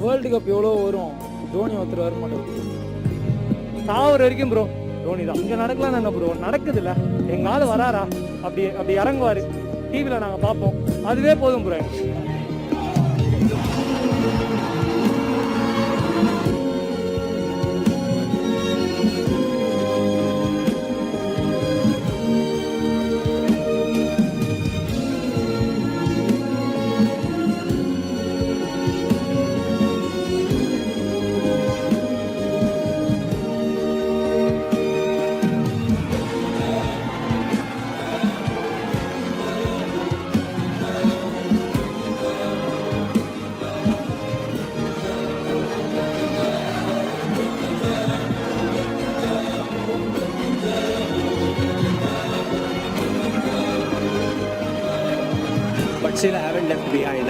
World cup எவ்வளோ வரும், தோனி ஒருத்தர் வர மாட்டார். சாவர வரைக்கும் ப்ரோ தோனி தான். இங்கே நடக்கலாம் என்ன ப்ரோ, நடக்குது இல்லை, எங்கள் ஆள் வராரா, அப்படி இறங்குவார், டிவியில் நாங்கள் பார்ப்போம், அதுவே போதும் bro. But still I haven't left behind.